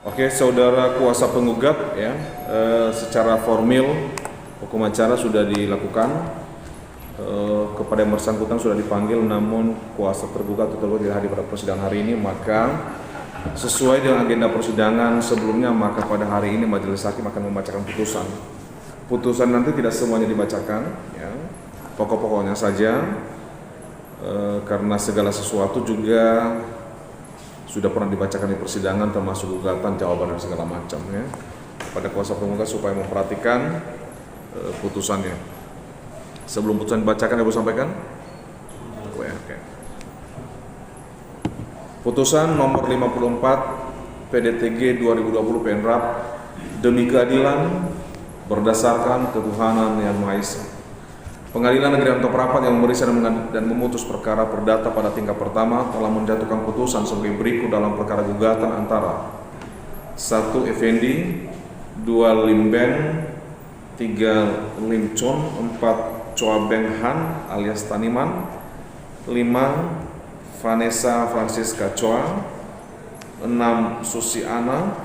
Oke, saudara kuasa penggugat ya, secara formil hukum acara sudah dilakukan, kepada yang bersangkutan sudah dipanggil, namun kuasa tergugat atau tergugat tidak hadir pada persidangan hari ini. Maka sesuai dengan agenda persidangan sebelumnya, maka pada hari ini majelis hakim akan membacakan putusan. Putusan nanti tidak semuanya dibacakan, ya, pokok-pokoknya saja, karena segala sesuatu juga sudah pernah dibacakan di persidangan, termasuk gugatan, jawaban dan segala macam, ya. Pada kuasa penggugat supaya memperhatikan putusannya. Sebelum putusan dibacakan, Ibu sampaikan. Oke. Putusan nomor 54 PDTG 2020 PNRAP demi keadilan berdasarkan ketuhanan yang Maha Esa. Pengadilan Negeri Antop Rapat yang memeriksa dan memutus perkara perdata pada tingkat pertama telah menjatuhkan putusan sebagai berikut dalam perkara gugatan antara 1. Effendi, 2. Limben, 3. Limchon, 4. Choa Beng Han alias Taniman, 5. Vanessa Francisca Choa, 6. Susi Ana,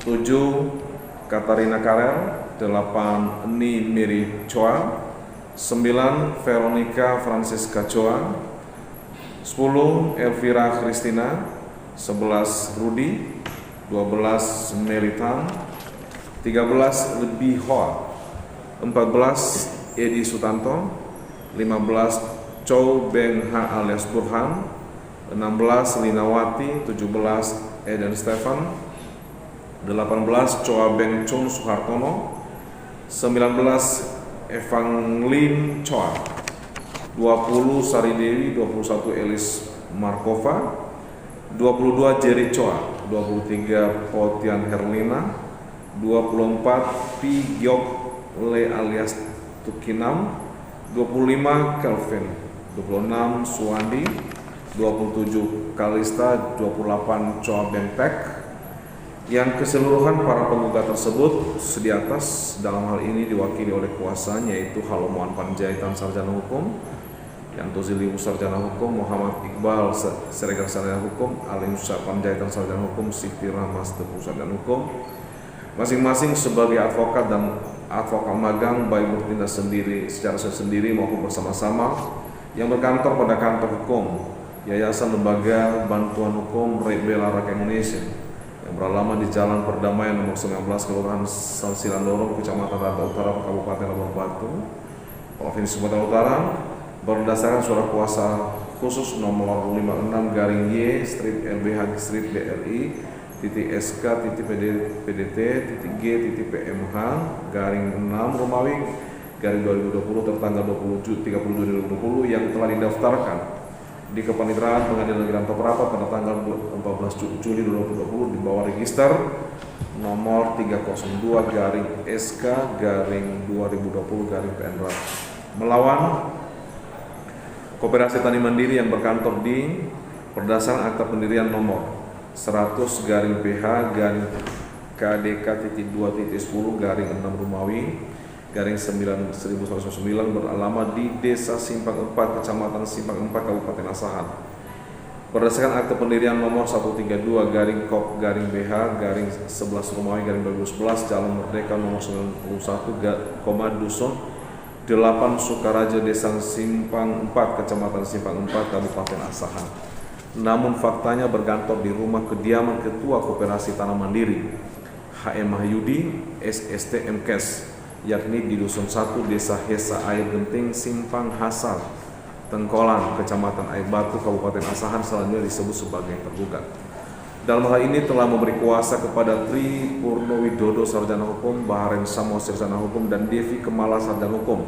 7. Katarina Karel, 8. Ni Miri Choa, 9. Veronica Francisca Choa, 10. Elvira Christina, 11. Rudi, 12. Meritan, 13. Lebih Hoa, 14. Edi Sutanto, 15. Chow Beng Ha alias Burhan, 16. Linawati, 17. Eden Stefan, 18. Choa Beng Chun Suhartono, 19. Evangeline Choa, 20. Sari Dewi, 21. Elis Markova, 22. Jerry Choa, 23. Potian Herlina, 24. Pi Gyok Le alias Tukinam, 25. Kelvin, 26. Suwandi, 27. Kalista, 28. Choa Beng Pek. Yang keseluruhan para penggugat tersebut di atas dalam hal ini diwakili oleh kuasanya, yaitu Halomuan Panjaitan Sarjana Hukum, Yanto Ziliu Sarjana Hukum, Muhammad Iqbal Siregar Sarjana Hukum, Ali Musa Panjaitan Sarjana Hukum, Siti Rahmas Teguh Sarjana Hukum, masing-masing sebagai advokat dan advokat magang, baik bertindak sendiri secara sendiri maupun bersama-sama, yang berkantor pada kantor hukum Yayasan Lembaga Bantuan Hukum Bela Rakyat Indonesia yang beralamat di Jalan Perdamaian nomor 19, Kelurahan Silandorong, Kecamatan Rata Utara, Kabupaten Labuan Batu, Provinsi Sumatera Utara, berdasarkan surat kuasa khusus nomor 56-BRI/PDT/PMH/6 tertanggal 30 yang telah didaftarkan di Kepaniteraan Pengadilan Negeri Antop Rapat pada tanggal 14 Juli 2020 di bawah register nomor 302-SK/2020-PNRAP melawan Koperasi Tani Mandiri yang berkantor di berdasarkan akta pendirian nomor 100-PH-KDK.2.10-6 Rumawi /1909 beralamat di Desa Simpang 4, Kecamatan Simpang 4, Kabupaten Asahan. Berdasarkan akta pendirian nomor 132-KOP-BH-11 Rumawi /2011 Jalan Merdeka nomor 91, Dusun 8 Sukaraja, Desa Simpang 4, Kecamatan Simpang 4, Kabupaten Asahan. Namun faktanya berkantor di rumah kediaman Ketua Koperasi Tanah Mandiri HM Mahyudi SST MKes, yakni di Dusun 1 Desa Hesa Air Genting Simpang Hasar Tengkolan, Kecamatan Air Batu, Kabupaten Asahan, selanjutnya disebut sebagai tergugat. Dalam hal ini telah memberi kuasa kepada Tri Purnowidodo Sarjana Hukum, Baharen Samo Sarjana Hukum, dan Devi Kemala Sarjana Hukum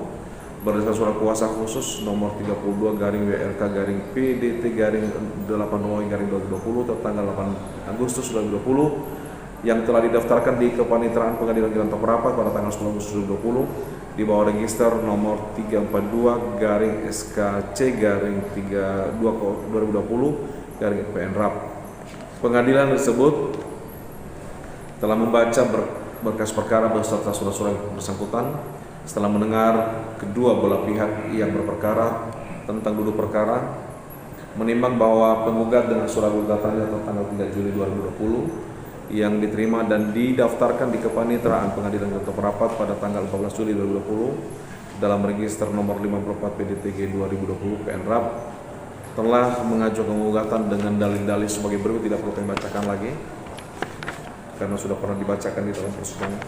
berdasarkan surat kuasa khusus nomor 32-WLK-PDT-8-2020 tertanggal 8 Agustus 2020 yang telah didaftarkan di Kepaniteraan Pengadilan Negeri Antop Rapat pada tanggal 10 Agustus 2020 di bawah register nomor 342-SK/C/2020-PNRAP. Pengadilan tersebut telah membaca berkas perkara beserta surat-surat bersangkutan setelah mendengar kedua belah pihak yang berperkara tentang duduk perkara, menimbang bahwa penggugat dengan surat gugatannya tanggal 3 Juli 2020 yang diterima dan didaftarkan di Kepanitraan Pengadilan Negeri Jakarta Rapat pada tanggal 14 Juli 2020 dalam register nomor 54 PDTG 2020 PNRAP telah mengajukan gugatan dengan dalil-dalil sebagai berikut. Tidak perlu kami bacakan lagi karena sudah pernah dibacakan di dalam persidangan.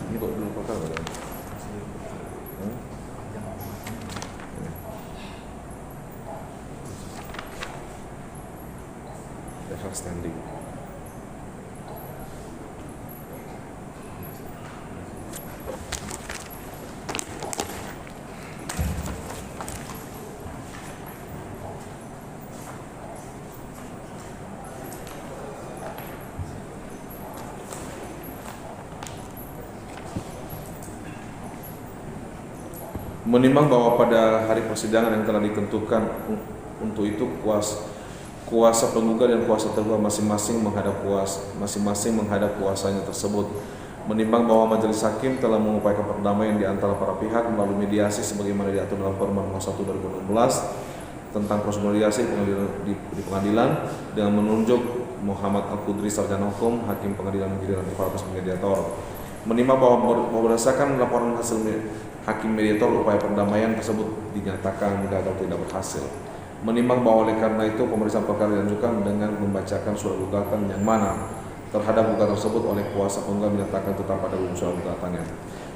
Ini kok belum pakar kan? Dasar standing. Menimbang bahwa pada hari persidangan yang telah ditentukan untuk itu kuasa penggugat dan kuasa tergugat masing-masing menghadap kuasanya tersebut. Menimbang bahwa majelis hakim telah mengupayakan perdamaian di antara para pihak melalui mediasi sebagaimana diatur dalam Permen Nomor 1 2016 tentang prosedur mediasi di pengadilan dengan menunjuk Muhammad Al-Qudri Sarjana Hukum, Hakim Pengadilan Negeri Jakarta sebagai mediator. Menimbang bahwa berdasarkan laporan hasil Hakim mediator, upaya perdamaian tersebut dinyatakan gagal tidak berhasil. Menimbang bahwa oleh karena itu pemeriksaan perkara dilanjutkan dengan membacakan surat gugatan yang mana terhadap gugatan tersebut oleh kuasa penggugat dinyatakan tetap pada surat gugatannya.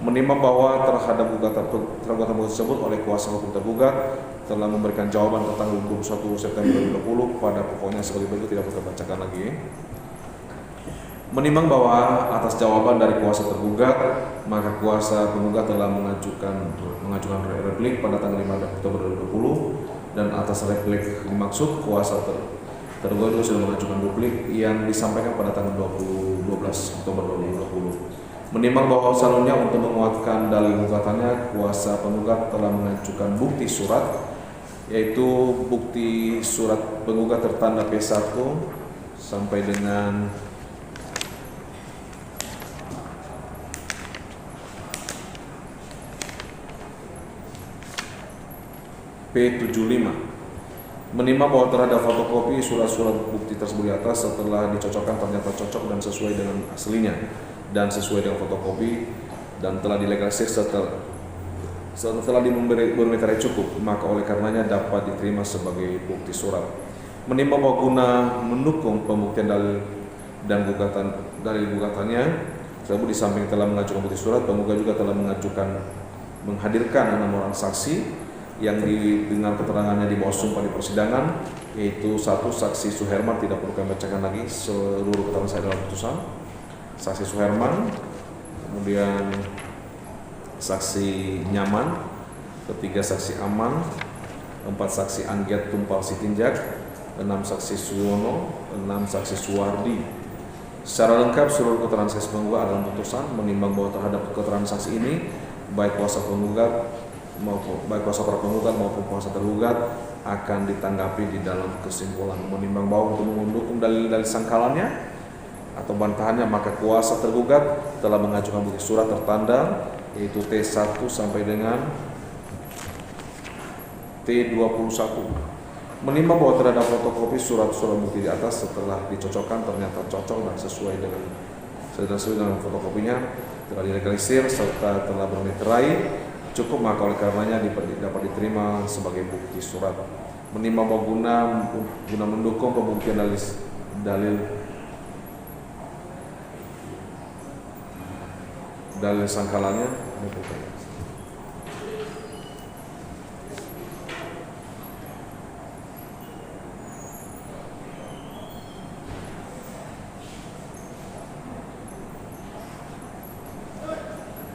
Menimbang bahwa terhadap gugatan tersebut oleh kuasa hukum tergugat telah memberikan jawaban tentang 21 September 2020 pada pokoknya sebagai berikut, tidak perlu bacakan lagi. Menimbang bahwa atas jawaban dari kuasa tergugat, maka kuasa penggugat telah mengajukan replik pada tanggal 5 Oktober 2020 dan atas replik dimaksud kuasa tergugat itu sudah mengajukan duplik yang disampaikan pada tanggal 12 Oktober 2020. Menimbang bahwa selanjutnya untuk menguatkan dalil gugatannya, kuasa penggugat telah mengajukan bukti surat, yaitu bukti surat penggugat tertanda P1 sampai dengan P75. Menimbang bahwa terhadap fotokopi surat-surat bukti tersebut di atas setelah dicocokkan ternyata cocok dan sesuai dengan aslinya dan sesuai dengan fotokopi dan telah dilegalisir setelah diberi metode cukup, maka oleh karenanya dapat diterima sebagai bukti surat. Menimbang bahwa guna mendukung pembuktian dalil dan gugatannya tersebut, di samping telah mengajukan bukti surat, penggugat juga telah menghadirkan 6 orang saksi yang didengar keterangannya di bawah sumpah di persidangan, yaitu 1 saksi Suherman, tidak perlu kami bacakan lagi seluruh keterangan saya dalam putusan. Saksi Suherman, kemudian saksi Nyaman, ketiga saksi Aman, 4 saksi Angget Tumpal Sitinjak, 6 saksi Suwono, 6 saksi Suwardi. Secara lengkap seluruh keterangan saksi penggugat dalam putusan. Menimbang bahwa terhadap keterangan saksi ini baik kuasa para penggugat maupun kuasa tergugat akan ditanggapi di dalam kesimpulan. Menimbang bahwa untuk mendukung dalil-dalil sangkalannya atau bantahannya, maka kuasa tergugat telah mengajukan bukti surat tertanda yaitu T1 sampai dengan T21 Menimbang bahwa terhadap fotokopi surat-surat bukti di atas setelah dicocokkan ternyata cocok dan sesuai dengan fotokopinya, telah dilegalisir serta telah bermeterai cukup, maka oleh karenanya dapat diterima sebagai bukti surat. Menimbang bahwa guna mendukung pembuktian dalil sangkalannya,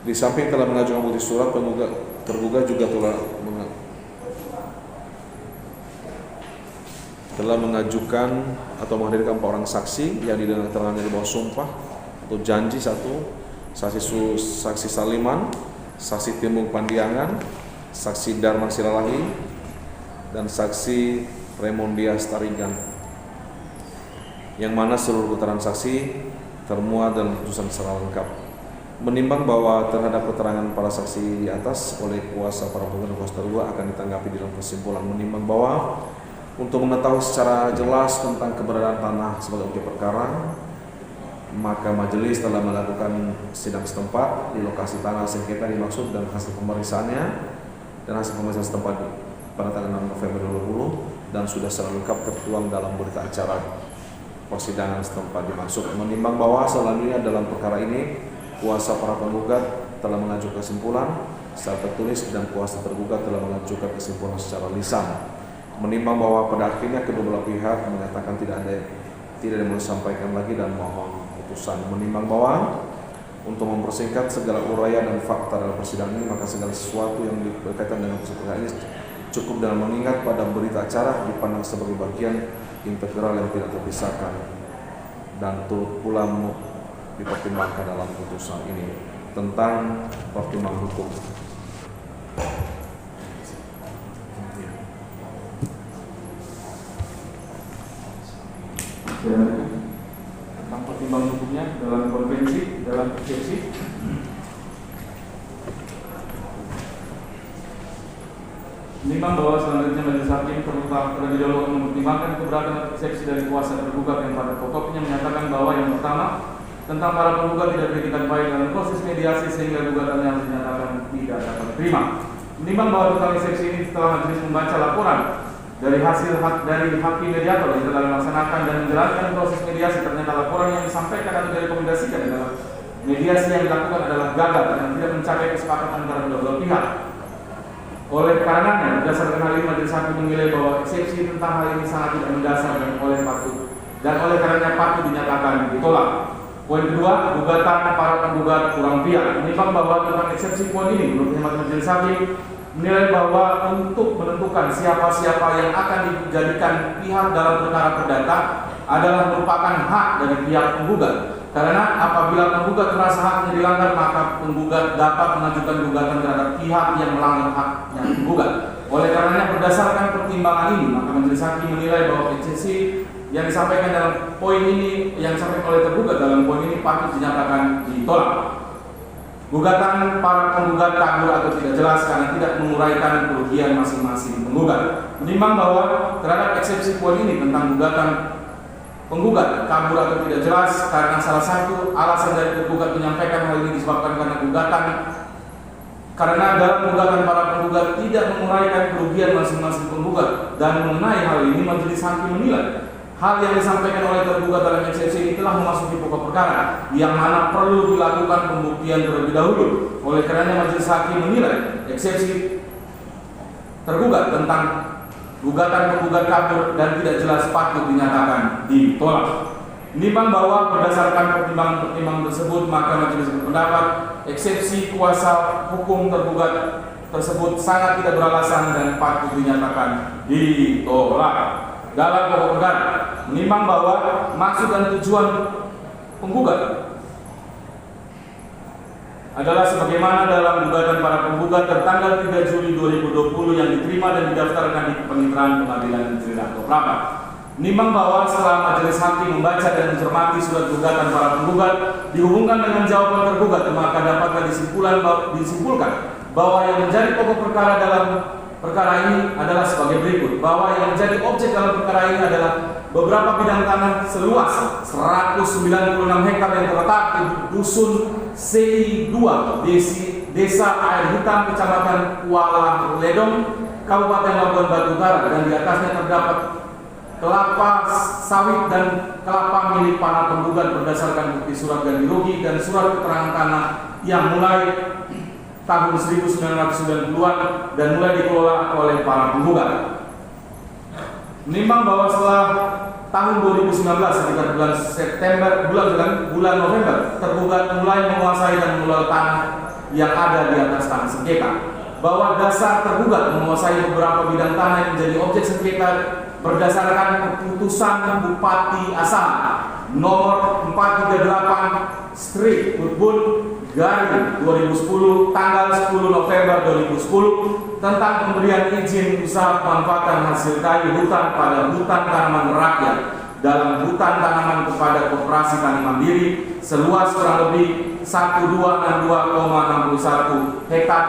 di samping telah mengajukan bukti surat, tergugat juga telah mengajukan atau menghadirkan 4 orang saksi yang didengar keterangannya di bawah sumpah atau janji. 1. Saksi Saliman, saksi Timbul Pandiangan, saksi Darman Silalahi, dan saksi Remondia Starigan, yang mana seluruh keterangan saksi termuat dalam putusan secara lengkap. Menimbang bahwa terhadap keterangan para saksi di atas oleh kuasa para penggugat dan kuasa tergugat akan ditanggapi dalam kesimpulan. Menimbang bahwa untuk mengetahui secara jelas tentang keberadaan tanah sebagai objek perkara, maka majelis telah melakukan sidang setempat di lokasi tanah sengketa dimaksud dan hasil pemeriksaannya setempat pada tanggal 6 November 2020 dan sudah secara lengkap tertuang dalam berita acara persidangan setempat dimaksud. Menimbang bahwa selanjutnya dalam perkara ini kuasa para penggugat telah mengajukan kesimpulan secara tertulis dan kuasa tergugat telah mengajukan kesimpulan secara lisan. Menimbang bahwa pada akhirnya kedua belah pihak menyatakan tidak ada yang mau disampaikan lagi dan mohon putusan. Menimbang bahwa untuk mempersingkat segala uraian dan fakta dalam persidangan ini, maka segala sesuatu yang berkaitan dengan persidangan ini cukup dalam mengingat pada berita acara dipandang sebagai bagian integral yang tidak terpisahkan dan turut pula dipertimbangkan dalam putusan ini tentang pertimbangan hukum. Tentang pertimbangan hukumnya dalam konvensi, dalam eksepsi. Menimbang bahwa selanjutnya majelis hakim terlebih dahulu mempertimbangkan keberatan eksepsi dari kuasa tergugat yang pada pokoknya menyatakan bahwa yang pertama, tentang para penggugat tidak beritikat baik dalam proses mediasi sehingga gugatannya harus dinyatakan tidak dapat diterima. Menimbang bahwa tentang eksepsi ini setelah majelis membaca laporan dari hakim mediator yang telah melaksanakan dan menjalankan proses mediasi, ternyata laporan yang disampaikan atau direkomendasikan dalam mediasi yang dilakukan adalah gagal dan tidak mencapai kesepakatan antara kedua belah pihak. Oleh karenanya, berdasarkan hal ini majelis hakim menilai bahwa eksepsi tentang hal ini sangat tidak mendasar dan oleh karenanya patut dinyatakan ditolak. Poin kedua, gugatan para penggugat kurang pihak. Menimbang bahwa tentang eksepsi poin ini, menurut hemat majelis hakim menilai bahwa untuk menentukan siapa-siapa yang akan dijadikan pihak dalam perkara perdata adalah merupakan hak dari pihak penggugat. Karena apabila penggugat merasa haknya dilanggar, maka penggugat dapat mengajukan gugatan terhadap pihak yang melanggar haknya penggugat. Oleh karenanya, berdasarkan pertimbangan ini, maka majelis hakim menilai bahwa eksepsi yang disampaikan dalam poin ini, yang disampaikan oleh tergugat dalam poin ini patut dinyatakan ditolak. Gugatan para penggugat kabur atau tidak jelas karena tidak menguraikan kerugian masing-masing penggugat. Menimbang bahwa terhadap eksepsi poin ini tentang gugatan penggugat kabur atau tidak jelas karena salah satu alasan dari penggugat menyampaikan hal ini disebabkan karena dalam gugatan para penggugat tidak menguraikan kerugian masing-masing penggugat, dan mengenai hal ini majelis hakim menilai hal yang disampaikan oleh tergugat dalam eksepsi ini telah memasuki pokok perkara yang mana perlu dilakukan pembuktian terlebih dahulu. Oleh karenanya majelis hakim menilai eksepsi tergugat tentang gugatan penggugat kabur dan tidak jelas patut dinyatakan ditolak. Menimbang bahwa berdasarkan pertimbangan tersebut, maka majelis berpendapat eksepsi kuasa hukum tergugat tersebut sangat tidak beralasan dan patut dinyatakan ditolak. Dalam pokok perkara, menimbang bahwa maksud dan tujuan penggugat adalah sebagaimana dalam gugatan para penggugat tertanggal 3 Juli 2020 yang diterima dan didaftarkan di Panitera Pengadilan Negeri Jakarta Selatan. Menimbang bahwa setelah majelis hakim membaca dan mencermati surat gugatan para penggugat dihubungkan dengan jawaban tergugat, maka dapatlah disimpulkan bahwa yang menjadi pokok perkara dalam perkara ini adalah sebagai berikut, bahwa yang menjadi objek dalam perkara ini adalah beberapa bidang tanah seluas 196 hektar yang terletak di Dusun CI 2, Desa Air Hitam, Kecamatan Kuala Ledong, Kabupaten Labuan Batu Utara, dan di atasnya terdapat kelapa sawit dan kelapa milik para penggugat berdasarkan bukti surat ganti rugi dan surat keterangan tanah yang mulai tahun 1990-an dan mulai dikelola oleh para penggugat. Menimbang bahwa setelah tahun 2019 sekitar bulan November, tergugat mulai menguasai dan mengelola tanah yang ada di atas tanah sengketa, bahwa dasar tergugat menguasai beberapa bidang tanah yang menjadi objek sengketa berdasarkan keputusan Bupati Asahan nomor 438/Purbun-2010 tanggal 10 November 2010 tentang pemberian izin usaha pemanfaatan hasil kayu hutan pada hutan tanaman rakyat dalam hutan tanaman kepada Koperasi Tani Mandiri seluas kurang lebih 1262,61 hektar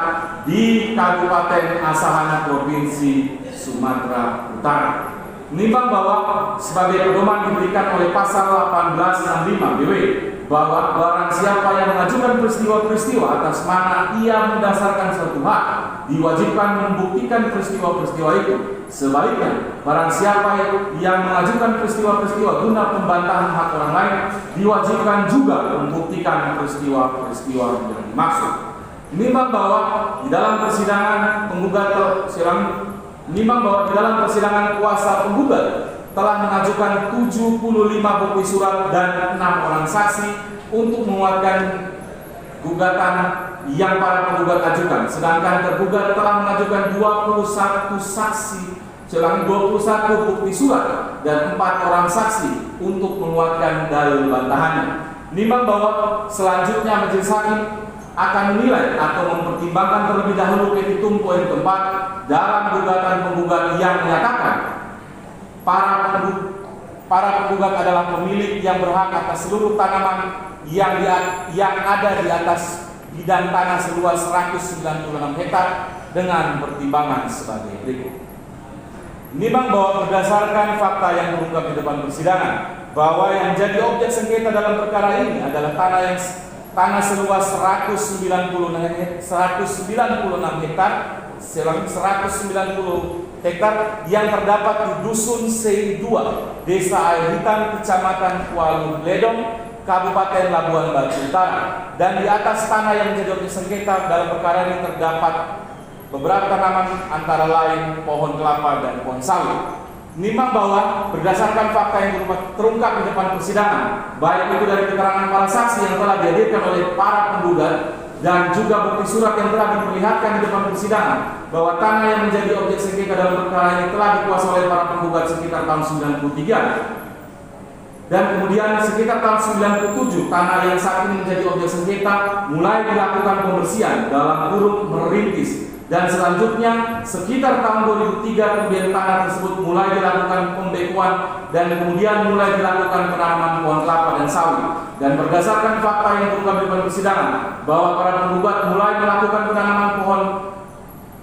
di Kabupaten Asahan, Provinsi Sumatera Utara. Menimbang bahwa sebagai pedoman diberikan oleh pasal 1865 BW bahwa barang siapa yang mengajukan peristiwa-peristiwa atas mana ia mendasarkan suatu hak diwajibkan membuktikan peristiwa-peristiwa itu. Sebaliknya, barang siapa yang mengajukan peristiwa-peristiwa guna pembantahan hak orang lain diwajibkan juga membuktikan peristiwa-peristiwa yang dimaksud. Menimbang bahwa di dalam persidangan kuasa penggugat telah mengajukan 75 bukti surat dan 6 orang saksi untuk menguatkan gugatan yang para penggugat ajukan, sedangkan tergugat telah mengajukan 21 bukti surat dan 4 orang saksi untuk menguatkan dalil bantahannya. Menimbang bahwa selanjutnya majelis hakim akan menilai atau mempertimbangkan terlebih dahulu petitum poin keempat dalam gugatan penggugat yang menyatakan para penggugat adalah pemilik yang berhak atas seluruh tanaman yang ada di atas bidang tanah seluas 196 hektar dengan pertimbangan sebagai berikut. Menimbang bahwa berdasarkan fakta yang terungkap di depan persidangan bahwa yang jadi objek sengketa dalam perkara ini adalah tanah seluas 196 hektar yang terdapat di Dusun CI 2, Desa Air Hitam, Kecamatan Kuala Ledong, Kabupaten Labuan Batu Utara, dan di atas tanah yang menjadi objek sengketa dalam perkara ini terdapat beberapa tanaman antara lain pohon kelapa dan pohon sawit. Menimbang bahwa berdasarkan fakta yang terungkap di depan persidangan, baik itu dari keterangan para saksi yang telah dihadirkan oleh para penggugat dan juga bukti surat yang telah diperlihatkan di depan persidangan, bahwa tanah yang menjadi objek sengketa dalam perkara ini telah dikuasai oleh para penggugat sekitar tahun 93. Dan kemudian sekitar tahun 97 tanah yang saat ini menjadi objek sengketa mulai dilakukan pembersihan dalam kurung merintis, dan selanjutnya sekitar tahun 2003 pembelian tanah tersebut mulai dilakukan pembekuan dan kemudian mulai dilakukan penanaman pohon kelapa dan sawit. Dan berdasarkan fakta yang terungkap di depan persidangan bahwa para penggugat mulai melakukan penanaman pohon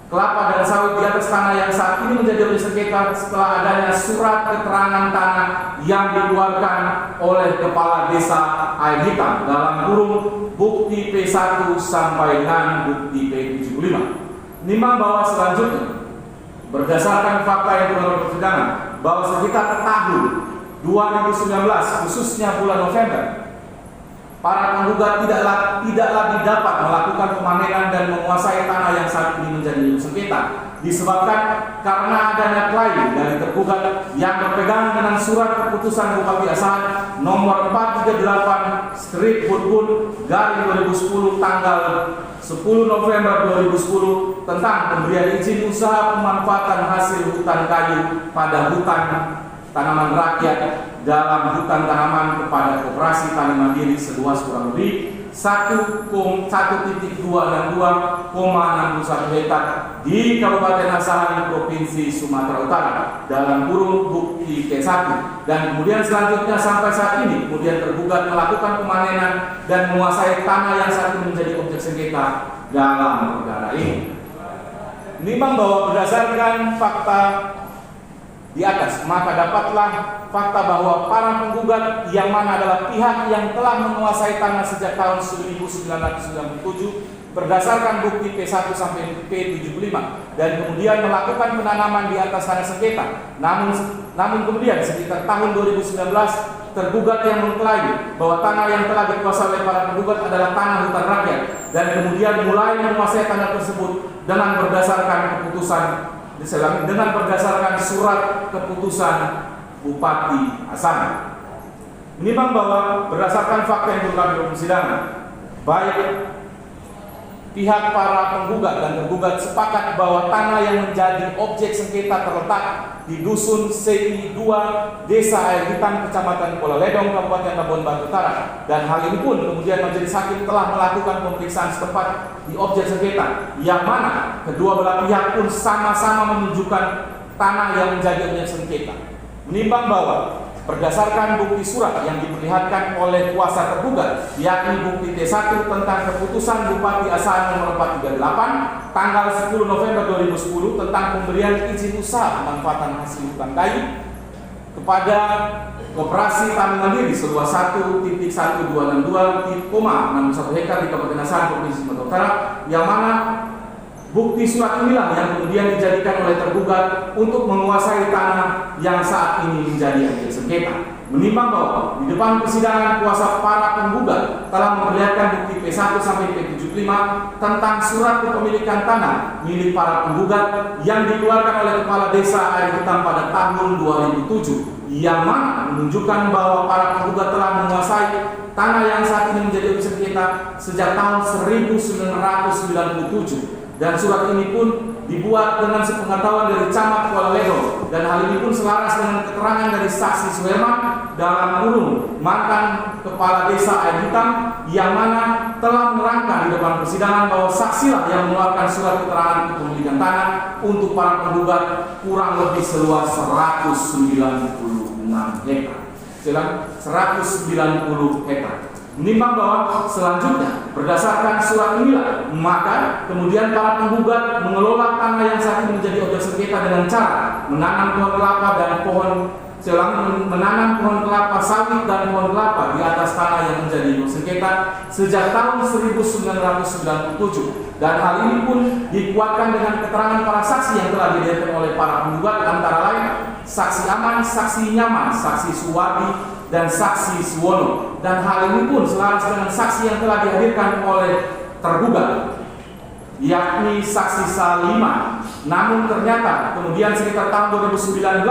kelapa dan sawit di atas tanah yang saat ini menjadi objek sengketa setelah adanya surat keterangan tanah yang dikeluarkan oleh Kepala Desa Air Hitam dalam kurung bukti P1 sampai dengan bukti P75. Menimbang bahwa selanjutnya berdasarkan fakta yang terungkap di persidangan bahwa sekitar tahun 2019 khususnya bulan November, para penggugat tidak lagi dapat melakukan pemanenan dan menguasai tanah yang saat ini menjadi sengketa disebabkan karena adanya klaim dari tergugat yang berpegang dengan surat keputusan Bupati Asahan nomor 438/Purbun-2010 tanggal 10 November 2010 tentang pemberian izin usaha pemanfaatan hasil hutan kayu pada hutan tanaman rakyat dalam hutan tanaman kepada Koperasi Tani Mandiri seluas kurang lebih 1,262,61 hektar di Kabupaten Asahan, Provinsi Sumatera Utara dalam kurung bukti K1. Dan kemudian selanjutnya sampai saat ini kemudian tergugat melakukan pemanenan dan menguasai tanah yang saat ini menjadi objek sengketa dalam perkara ini. Menimbang bahwa berdasarkan fakta di atas, maka dapatlah fakta bahwa para penggugat yang mana adalah pihak yang telah menguasai tanah sejak tahun 1997 berdasarkan bukti P1 sampai P75 dan kemudian melakukan penanaman di atas tanah sengketa. Namun kemudian sekitar tahun 2019 tergugat yang mengklaim bahwa tanah yang telah dikuasai oleh para penggugat adalah tanah hutan rakyat dan kemudian mulai menguasai tanah tersebut dengan berdasarkan surat keputusan Bupati Asana. Menimbang bahwa berdasarkan fakta yang terungkap di persidangan, baik pihak para penggugat dan tergugat sepakat bahwa tanah yang menjadi objek sengketa terletak di Dusun CI 2, Desa Air Hitam, Kecamatan Kuala Ledong, Kabupaten Labuan Batu Utara. Dan hal ini pun kemudian majelis hakim telah melakukan pemeriksaan setempat di objek sengketa, yang mana kedua belah pihak pun sama-sama menunjukkan tanah yang menjadi objek sengketa. Menimbang bahwa berdasarkan bukti surat yang diperlihatkan oleh kuasa tergugat, yakni bukti T1 tentang keputusan Bupati Asana nomor 438 tanggal 10 November 2010 tentang pemberian izin usaha pemanfaatan hasil hutan kayu kepada Koperasi Tani Mandiri seluas 1.1262,61 hektar di Kabupaten Asana, Provinsi Sumatera Utara, yang mana bukti surat inilah yang kemudian dijadikan oleh tergugat untuk menguasai tanah yang saat ini menjadi objek sengketa. Menimbang bahwa di depan persidangan kuasa para penggugat telah memperlihatkan bukti P1 sampai P75 tentang surat kepemilikan tanah milik para penggugat yang dikeluarkan oleh Kepala Desa Air Hitam pada tahun 2007, yang mana menunjukkan bahwa para penggugat telah menguasai tanah yang saat ini menjadi objek sengketa sejak tahun 1997. Dan surat ini pun dibuat dengan sepengetahuan dari Camat Kuala Ledong, dan hal ini pun selaras dengan keterangan dari saksi Suherman dalam kurung mantan Kepala Desa Air Hitam, yang mana telah menerangkan di depan persidangan bahwa saksilah yang mengeluarkan surat keterangan kepemilikan tanah untuk para penggugat kurang lebih seluas 196 hektar. 190 hektar. Menimbang bahwa selanjutnya berdasarkan surat inilah, maka kemudian para penggugat mengelola tanah yang saat ini menjadi objek sengketa dengan cara menanam pohon kelapa dan menanam pohon kelapa sawit dan pohon kelapa di atas tanah yang menjadi objek sengketa sejak tahun 1997. Dan hal ini pun dikuatkan dengan keterangan para saksi yang telah dihadirkan oleh para penggugat, antara lain saksi Aman, saksi Nyaman, saksi Suwadi, dan saksi Suwono. Dan hal ini pun selaras dengan saksi yang telah dihadirkan oleh tergugat, yakni saksi Salima. Namun ternyata kemudian sekitar tahun 2019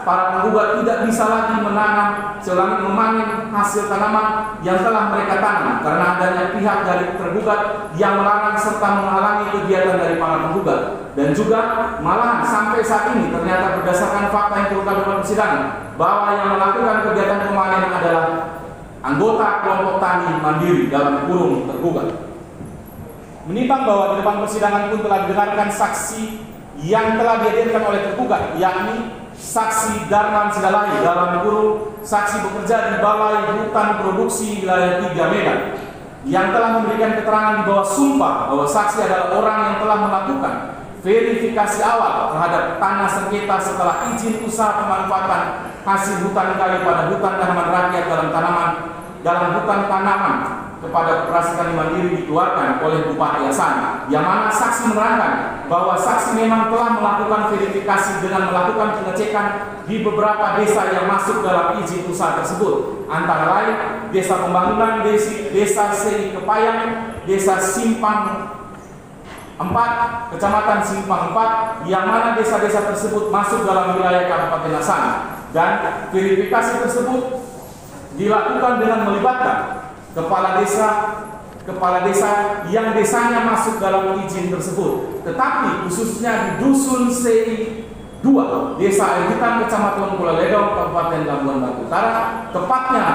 para penggugat tidak bisa lagi memanen hasil tanaman yang telah mereka tanam karena adanya pihak dari tergugat yang melarang serta menghalangi kegiatan dari para penggugat. Dan juga malahan sampai saat ini ternyata berdasarkan fakta yang terungkap dalam persidangan bahwa yang melakukan kegiatan pemanenan adalah anggota kelompok tani mandiri dalam kurung tergugat. Menimbang bahwa di depan persidangan pun telah didengarkan saksi yang telah dihadirkan oleh tergugat, yakni saksi Darman Sidalahi dalam kurung saksi bekerja di Balai Hutan Produksi Wilayah 3 Medan, yang telah memberikan keterangan di bawah sumpah bahwa saksi adalah orang yang telah melakukan verifikasi awal terhadap tanah sengketa setelah izin usaha pemanfaatan hasil hutan kayu pada hutan tanaman rakyat dalam hutan tanaman kepada Koperasi Tani Mandiri dikeluarkan oleh Bupati Asana, yang mana saksi menerangkan bahwa saksi memang telah melakukan verifikasi dengan melakukan pengecekan di beberapa desa yang masuk dalam izin usaha tersebut, antara lain Desa Pembangunan, Desa Seri Kepayang, Desa Simpang 4, Kecamatan Simpang 4, yang mana desa-desa tersebut masuk dalam wilayah Kabupaten Asana. Dan verifikasi tersebut dilakukan dengan melibatkan kepala desa yang desanya masuk dalam izin tersebut, tetapi khususnya di Dusun CI 2, Desa Air Hitam, Kecamatan Kuala Ledong, Kabupaten Labuan Batu Utara, tepatnya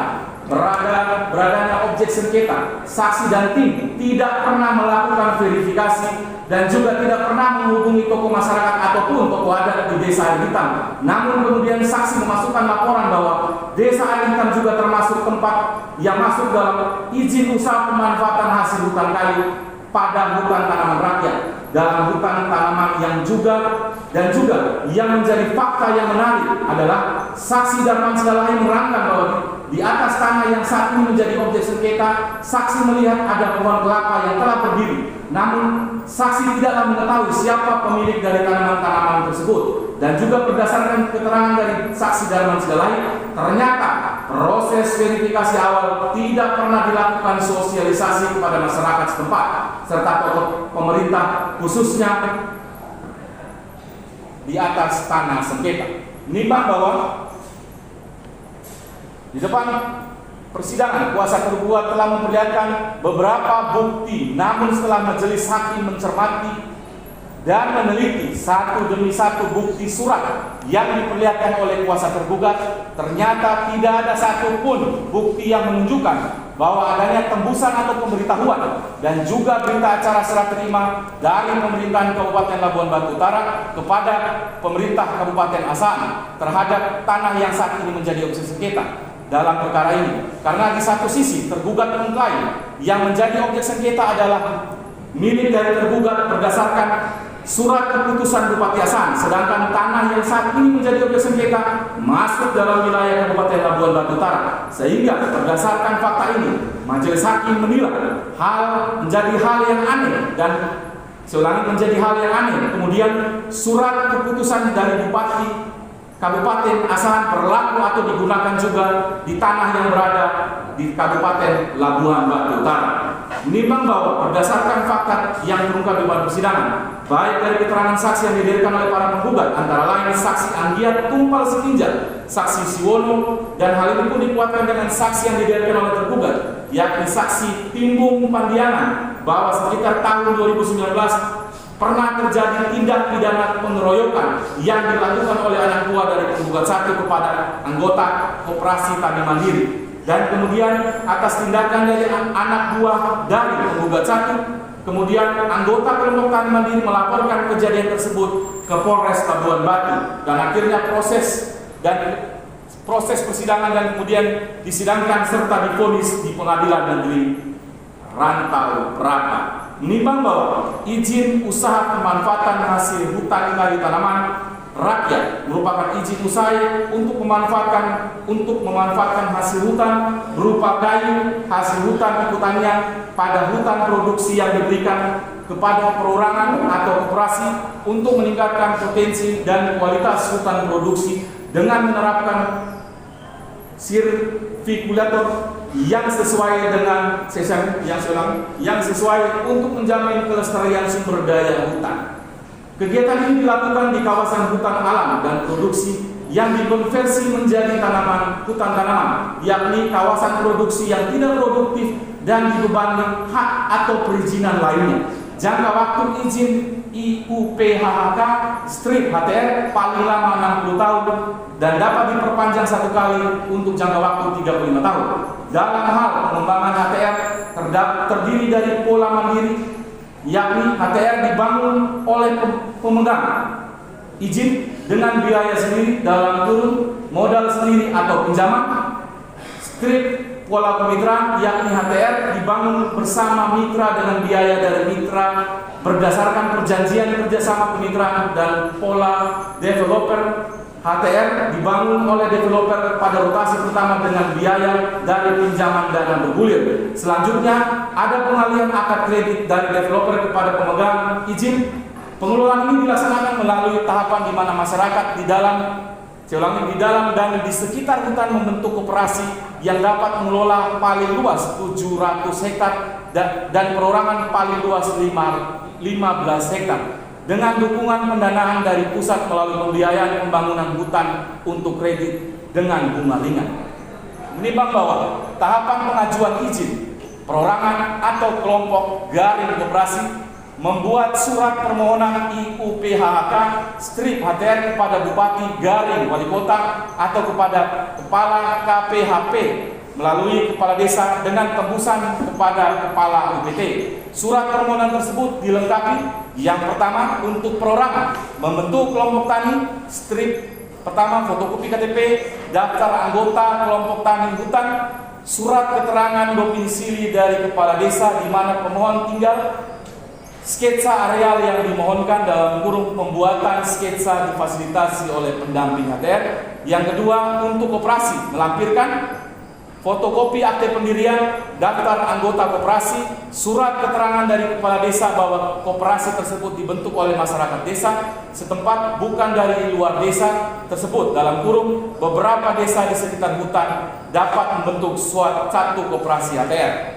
beradanya objek sengketa. Saksi dan tim tidak pernah melakukan verifikasi dan juga tidak pernah menghubungi tokoh masyarakat ataupun tokoh adat di Desa Air Hitam. Namun kemudian saksi memasukkan laporan bahwa Desa Air Hitam juga termasuk tempat yang masuk dalam izin usaha pemanfaatan hasil hutan kayu pada hutan tanaman rakyat. dalam hutan tanaman yang juga yang menjadi fakta yang menarik adalah saksi Darman Segalahi menerangkan bahwa di atas tanah yang saat ini menjadi objek sengketa, saksi melihat ada pohon kelapa yang telah berdiri. Namun saksi tidaklah mengetahui siapa pemilik dari tanaman-tanaman tersebut. Dan juga berdasarkan keterangan dari saksi Darman Segalahi, ternyata proses verifikasi awal tidak pernah dilakukan sosialisasi kepada masyarakat setempat serta tokoh pemerintah, khususnya di atas tanah sengketa. Menimbang bahwa di depan persidangan kuasa tergugat telah memperlihatkan beberapa bukti, namun setelah majelis hakim mencermati dan meneliti satu demi satu bukti surat yang diperlihatkan oleh kuasa tergugat, ternyata tidak ada satupun bukti yang menunjukkan bahwa adanya tembusan atau pemberitahuan dan juga berita acara serah terima dari pemerintahan Kabupaten Labuan Batu Utara kepada pemerintah Kabupaten Asahan terhadap tanah yang saat ini menjadi objek sengketa dalam perkara ini. Karena di satu sisi tergugat mengklaim yang menjadi objek sengketa adalah milik dari tergugat berdasarkan surat keputusan Bupati Asahan, sedangkan tanah yang saat ini menjadi objek sengketa masuk dalam wilayah Kabupaten Labuan Batu Utara. Sehingga berdasarkan fakta ini, majelis hakim menilai menjadi hal yang aneh dan menjadi hal yang aneh. Kemudian surat keputusan dari Bupati Kabupaten Asahan berlaku atau digunakan juga di tanah yang berada di Kabupaten Labuan Batu Utara. Menimbang bahwa berdasarkan fakta yang terungkap di bahan persidangan, baik dari keterangan saksi yang dihadirkan oleh para penggugat, antara lain saksi Anggiat Tumpal Setinjat, saksi Siwono, dan hal ini pun dikuatkan dengan saksi yang dihadirkan oleh tergugat, yakni saksi Timbung Pandiangan, bahwa sekitar tahun 2019 pernah terjadi tindak pidana pengeroyokan yang dilakukan oleh anak buah dari penggugat satu kepada anggota Koperasi Tani Mandiri. Dan kemudian atas tindakan dari anak buah dari penggugat satu, kemudian anggota kelompok Tani Mandiri melaporkan kejadian tersebut ke Polres Labuan Batu, dan akhirnya proses persidangan dan kemudian disidangkan serta divonis di Pengadilan Negeri Rantau Rata. Menimbang bahwa izin usaha pemanfaatan hasil hutan kayu tanaman rakyat merupakan izin usaha untuk memanfaatkan hasil hutan berupa kayu hasil hutan ikutannya pada hutan produksi yang diberikan kepada perorangan atau koperasi untuk meningkatkan potensi dan kualitas hutan produksi dengan menerapkan sirkulator yang sesuai dengan yang sesuai untuk menjamin kelestarian sumber daya hutan. Kegiatan ini dilakukan di kawasan hutan alam dan produksi yang dikonversi menjadi hutan tanaman, yakni kawasan produksi yang tidak produktif dan dibebani hak atau perizinan lainnya. Jangka waktu izin IUPHK strip HTR paling lama 60 tahun dan dapat diperpanjang satu kali untuk jangka waktu 35 tahun. Dalam hal pengembangan HTR terdiri dari pola mandiri, yakni HTR dibangun oleh pemegang izin dengan biaya sendiri dalam kurun modal sendiri atau pinjaman. Strip pola kemitraan, yakni HTR dibangun bersama mitra dengan biaya dari mitra berdasarkan perjanjian kerjasama kemitraan, dan pola developer HTR dibangun oleh developer pada rotasi pertama dengan biaya dari pinjaman dana bergulir. Selanjutnya ada pengalihan akad kredit dari developer kepada pemegang izin. Pengelolaan ini dilaksanakan melalui tahapan di mana masyarakat di dalam dan di sekitar hutan membentuk koperasi yang dapat mengelola paling luas 700 hektar dan perorangan paling luas 15 hektar dengan dukungan pendanaan dari pusat melalui pembiayaan pembangunan hutan untuk kredit dengan bunga ringan. Menimbang bahwa tahapan pengajuan izin perorangan atau kelompok garing koperasi membuat surat permohonan IUPHK strip HTR kepada Bupati garing Wali Kota atau kepada Kepala KPHP melalui Kepala Desa dengan tembusan kepada Kepala UPT. Surat permohonan tersebut dilengkapi yang pertama untuk perorangan membentuk kelompok tani, strip pertama fotokopi KTP, daftar anggota kelompok tani hutan, surat keterangan domisili dari Kepala Desa di mana pemohon tinggal, sketsa areal yang dimohonkan dalam kurung pembuatan sketsa difasilitasi oleh pendamping HTR. Yang kedua, untuk koperasi melampirkan fotokopi akte pendirian, daftar anggota koperasi, surat keterangan dari kepala desa bahwa koperasi tersebut dibentuk oleh masyarakat desa setempat, bukan dari luar desa tersebut. Dalam kurung, beberapa desa di sekitar hutan dapat membentuk satu koperasi HTR.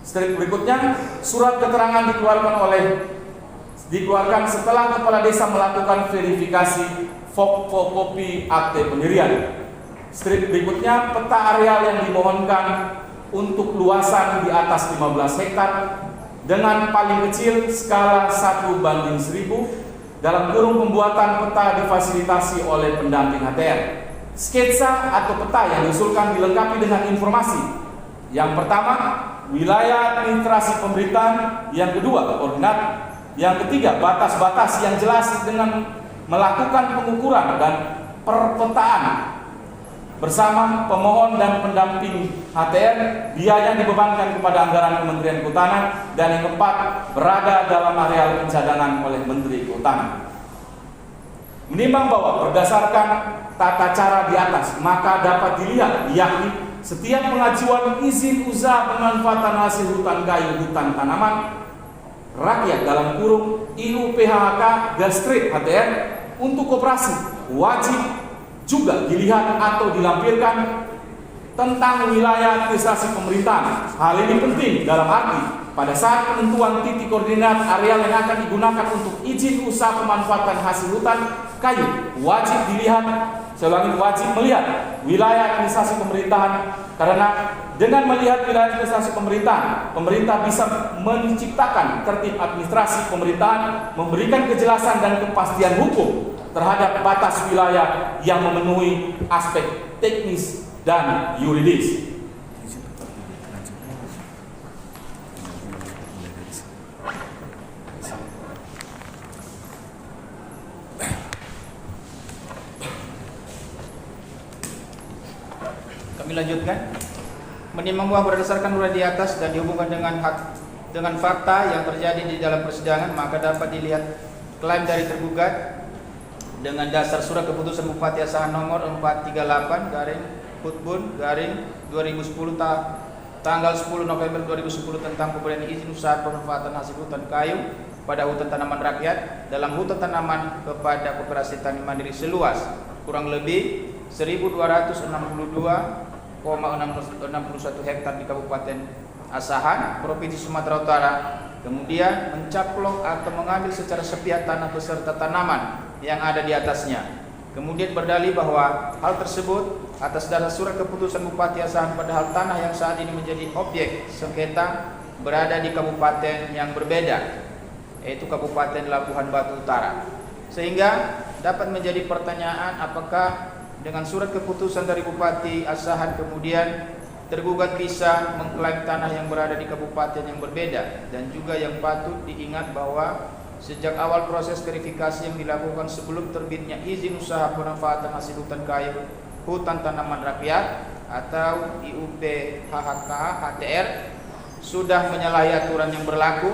Strip berikutnya, surat keterangan dikeluarkan setelah kepala desa melakukan verifikasi fotokopi akte pendirian. Strip berikutnya, peta areal yang dimohonkan untuk luasan di atas 15 hektar dengan paling kecil skala 1:1000 dalam kurung pembuatan peta difasilitasi oleh pendamping HTR. Sketsa atau peta yang diusulkan dilengkapi dengan informasi. Yang pertama, wilayah administrasi pemerintahan. Yang kedua, koordinat. Yang ketiga, batas-batas yang jelas dengan melakukan pengukuran dan perpetaan bersama pemohon dan pendamping HTR. Biaya dibebankan kepada anggaran Kementerian Kehutanan. Dan yang keempat, berada dalam areal pencadangan oleh Menteri Kehutanan. Menimbang bahwa berdasarkan tata cara di atas, maka dapat dilihat, yakni setiap pengajuan izin usaha pemanfaatan hasil hutan kayu hutan tanaman rakyat dalam kurung IUPHK Gastrip HTR untuk koperasi wajib juga dilihat atau dilampirkan tentang wilayah administrasi pemerintahan. Hal ini penting dalam arti pada saat penentuan titik koordinat areal yang akan digunakan untuk izin usaha pemanfaatan hasil hutan kayu wajib dilihat, saya ulangi, wajib melihat wilayah administrasi pemerintahan, karena dengan melihat wilayah administrasi pemerintahan, pemerintah bisa menciptakan tertib administrasi pemerintahan, memberikan kejelasan dan kepastian hukum terhadap batas wilayah yang memenuhi aspek teknis dan yuridis. Kami lanjutkan. Menimbang bahwa berdasarkan uraian di atas dan dihubungkan dengan fakta yang terjadi di dalam persidangan, maka dapat dilihat klaim dari tergugat dengan dasar surat keputusan Bupati Asahan nomor 438 garing Putbun garing 2010 tanggal 10 November 2010 tentang pemberian izin usaha pemanfaatan hasil hutan kayu pada hutan tanaman rakyat dalam hutan tanaman kepada Koperasi Tani Mandiri seluas kurang lebih 1262,61 hektar di Kabupaten Asahan, Provinsi Sumatera Utara, kemudian mencaplok atau mengambil secara sepihak tanah beserta tanaman yang ada di atasnya. Kemudian berdalih bahwa hal tersebut atas dasar surat keputusan Bupati Asahan, padahal tanah yang saat ini menjadi objek sengketa berada di kabupaten yang berbeda, yaitu Kabupaten Labuhan Batu Utara. Sehingga dapat menjadi pertanyaan, apakah dengan surat keputusan dari Bupati Asahan kemudian tergugat bisa mengklaim tanah yang berada di kabupaten yang berbeda. Dan juga yang patut diingat bahwa sejak awal proses verifikasi yang dilakukan sebelum terbitnya izin usaha pemanfaatan hasil hutan kayu hutan tanaman rakyat atau IUPHK HTR sudah menyalahi aturan yang berlaku,